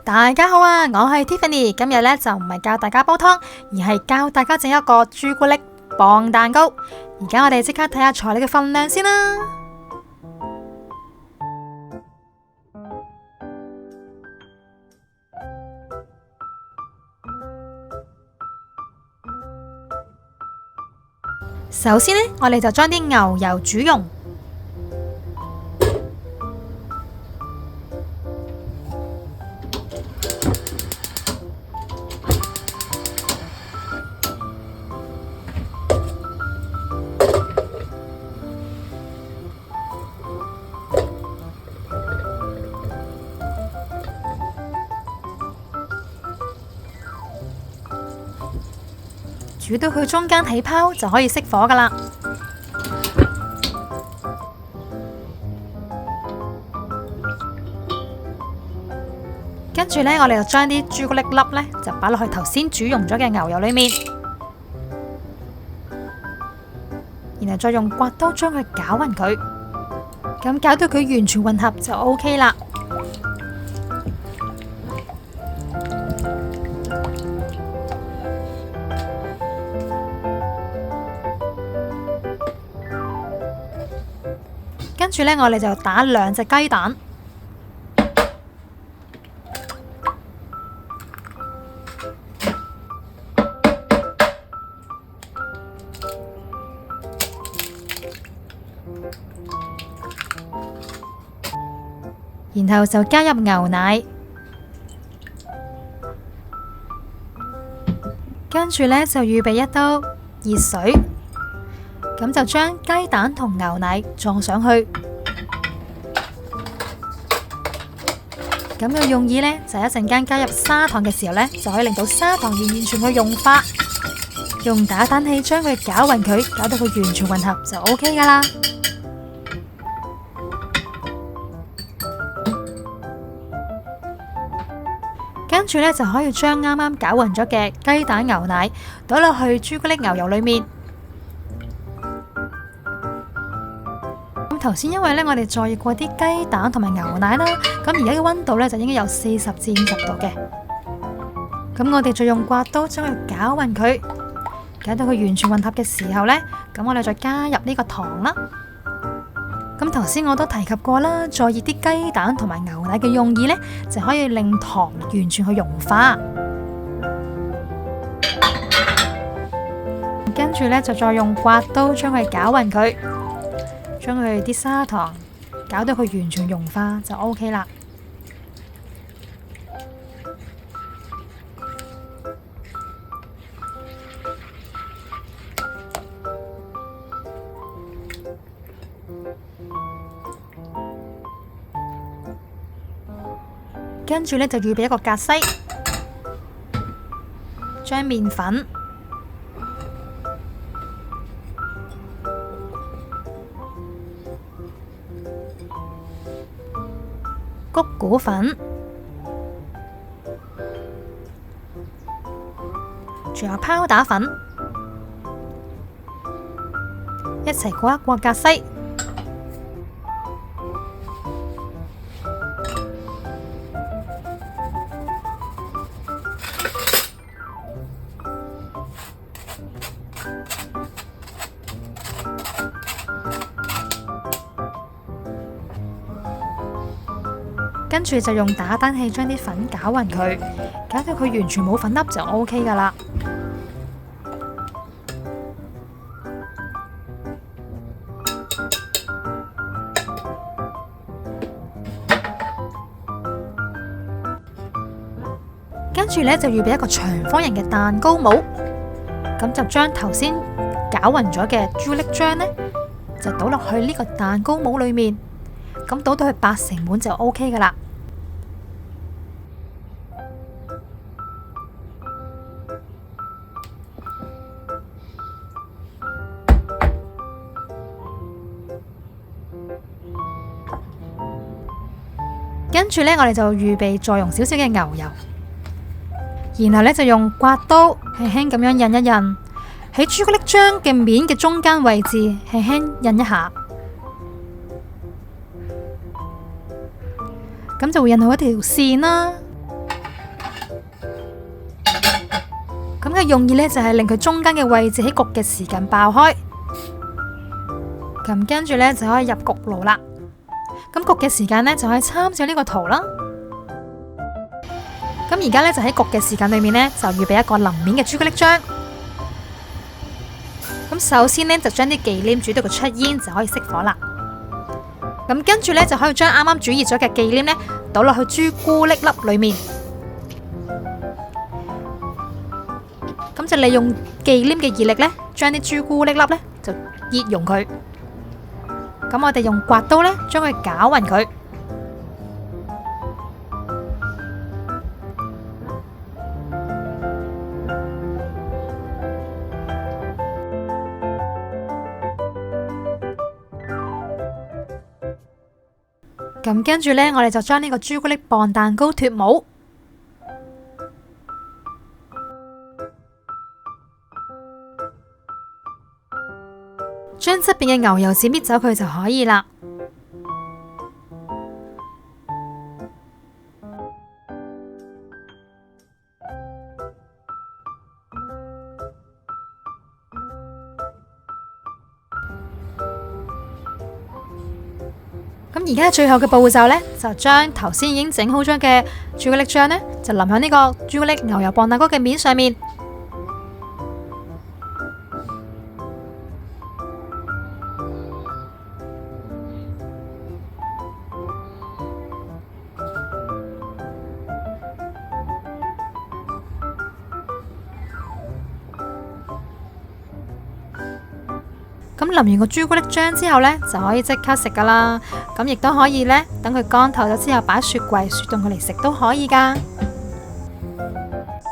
大家好啊，我係 Tiffany， 今日呢就唔係教大家煲湯，而係教大家整一個朱古力磅蛋糕。而家我哋即刻睇下材料嘅份量先啦。首先呢，我哋就將啲牛油煮溶。煮到佢中間起泡就可以熄火噶啦。跟住呢，我哋就將啲朱古力粒呢就擺落去頭先煮溶咗嘅牛油裏面，然後再用刮刀將佢攪勻佢，咁搞到佢完全混合就 OK 啦。跟住呢，我哋就打2隻雞蛋，然後就加入牛奶，跟住呢，就預備一兜熱水。咁就將雞蛋同牛奶撞上去，咁嘅用意呢，就一陣間加入砂糖嘅時候呢，就可以令到砂糖完全去融化，用打蛋器將佢攪勻佢，搞到佢完全混合就 OK 噶啦。跟住呢，就可以將啱啱攪勻咗嘅雞蛋牛奶倒落去朱古力牛油裏面。頭先因為呢，我哋再熱過啲雞蛋同埋牛奶啦，咁而家嘅溫度呢，就應該有40至50度嘅。咁我哋再用刮刀將佢攪勻佢，搞到佢完全混合嘅時候呢，咁我哋再加入呢個糖啦。咁頭先我都提及過啦，再熱啲雞蛋同埋牛奶嘅用意呢，就可以令糖完全去融化。跟住呢，就再用刮刀將佢攪勻佢。將佢啲砂糖搞到佢完全融化就 OK 啦。跟住呢，就預備一個格篩，將麵粉、谷古粉，仲有拋打粉，一齊過一過格篩。跟住就用打蛋器將啲粉攪勻佢，搞到佢完全冇粉粒就 OK 噶啦。跟住呢，就預備一個長方形嘅蛋糕模，咁就將頭先攪勻咗嘅朱古力漿呢，就倒落去呢個蛋糕模裏面。咁倒到去80滿就 OK 噶啦。跟住呢，我哋就預備再用少少嘅牛油，然後呢，就用刮刀輕輕咁樣印一印，喺朱古力漿嘅面嘅中間位置輕輕印一下。咁就會印好一條線啦。咁嘅用意呢，就係令佢中間嘅位置喺焗嘅時間爆開。咁跟住呢，就可以入焗爐啦。咁焗嘅時間呢，就可以參照呢個圖啦。咁而家呢，就喺焗嘅時間裏面呢，就預備一個淋面嘅朱古力漿。咁首先呢，就將啲忌廉煮到佢出煙就可以熄火啦。咁跟住呢，就可以將啱啱煮熱咗嘅忌廉呢，倒落去朱古力粒裏面。咁就利用忌廉嘅熱力呢，將啲朱古力粒呢，就熱溶佢。咁我哋用刮刀呢，將佢攪勻佢。咁跟住呢，我哋就將呢個朱古力磅蛋糕脫模，將側邊嘅牛油紙搣走佢就可以啦。咁而家最後嘅步驟呢，就將頭先已經整好咗嘅朱古力醬呢，就淋喺呢個朱古力牛油磅蛋糕嘅面上面。咁淋完個朱古力漿之後呢，就可以即刻食噶啦。咁亦都可以呢，等佢乾透咗之後擺雪櫃雪凍佢嚟食都可以噶。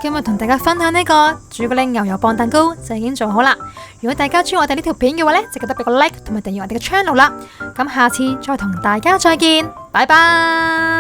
今日同大家分享呢個朱古力牛油磅蛋糕就已經做好啦。如果大家中意我哋呢條片嘅話呢，就記得俾個 like 同埋訂閱我哋嘅 channel 啦。咁下次再同大家再見，拜拜。